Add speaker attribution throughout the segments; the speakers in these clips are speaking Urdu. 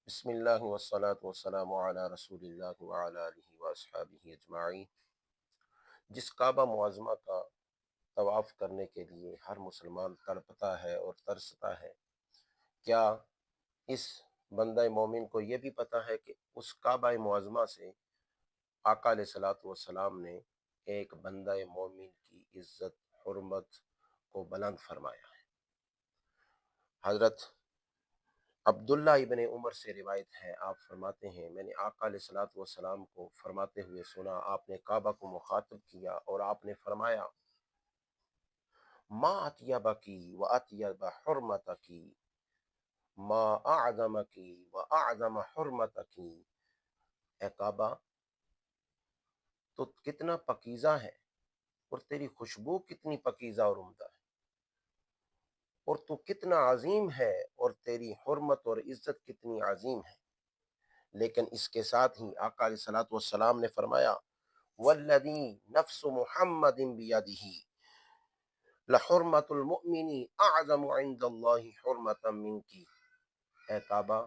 Speaker 1: بسم اللہ والصلاة والسلام علی رسول اللہ وعلی آلہ واصحابہ اجمعین۔ جس کعبہ معظمہ کا طواف کرنے کے لیے ہر مسلمان تڑپتا ہے اور ترستا ہے، کیا اس بندہ مومن کو یہ بھی پتہ ہے کہ اس کعبہ معظمہ سے آقا علیہ الصلوۃ والسلام نے ایک بندہ مومن کی عزت حرمت کو بلند فرمایا ہے؟ حضرت عبداللہ ابن عمر سے روایت ہے، آپ فرماتے ہیں میں نے آقا علیہ الصلوۃ والسلام کو فرماتے ہوئے سنا، آپ نے کعبہ کو مخاطب کیا اور آپ نے فرمایا ما اطیبکی و اطیب حرمتکی، ما اعظمکی و اعظم حرمتکی، اے کعبہ تو کتنا پکیزہ ہے اور تیری خوشبو کتنی پکیزہ اور عمدہ ہے، اور تو کتنا عظیم ہے اور تیری حرمت اور عزت کتنی عظیم ہے۔ لیکن اس کے ساتھ ہی آقا علیہ الصلوۃ والسلام نے فرمایا والذی نفس محمد بیدہ لحرمت المؤمن اعظم عند اللہ حرمتا منک، اے کعبہ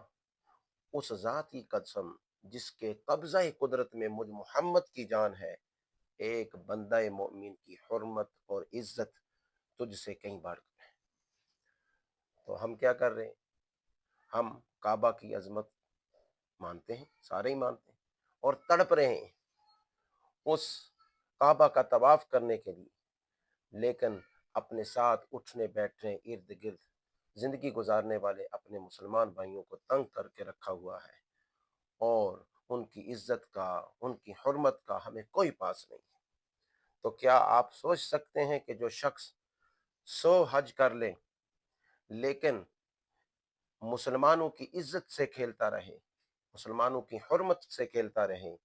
Speaker 1: اس ذات کی قسم جس کے قبضہ قدرت میں مجھ محمد کی جان ہے، ایک بندہ مومن کی حرمت اور عزت تجھ سے کہیں بڑھ کر ہے۔ تو ہم کیا کر رہے ہیں؟ ہم کعبہ کی عظمت مانتے ہیں، سارے ہی مانتے ہیں، اور تڑپ رہے ہیں اس کعبہ کا طواف کرنے کے لیے، لیکن اپنے ساتھ اٹھنے بیٹھنے ارد گرد زندگی گزارنے والے اپنے مسلمان بھائیوں کو تنگ کر کے رکھا ہوا ہے، اور ان کی عزت کا ان کی حرمت کا ہمیں کوئی پاس نہیں ہے۔ تو کیا آپ سوچ سکتے ہیں کہ جو شخص 100 حج کر لے لیکن مسلمانوں کی عزت سے کھیلتا رہے، مسلمانوں کی حرمت سے کھیلتا رہے،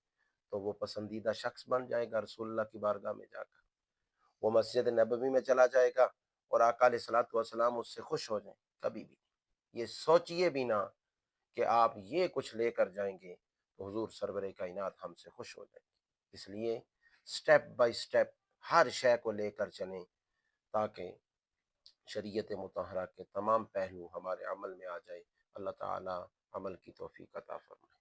Speaker 1: تو وہ پسندیدہ شخص بن جائے گا رسول اللہ کی بارگاہ میں جا کر، وہ مسجد نبوی میں چلا جائے گا اور آقا علیہ الصلوۃ والسلام اس سے خوش ہو جائیں؟ کبھی بھی یہ سوچئے بھی نہ کہ آپ یہ کچھ لے کر جائیں گے تو حضور سرور کائنات ہم سے خوش ہو جائیں گے۔ اس لیے سٹیپ بائی سٹیپ ہر شے کو لے کر چلیں تاکہ شریعت مطہرہ کے تمام پہلو ہمارے عمل میں آ جائے۔ اللہ تعالی عمل کی توفیق عطا فرمائے۔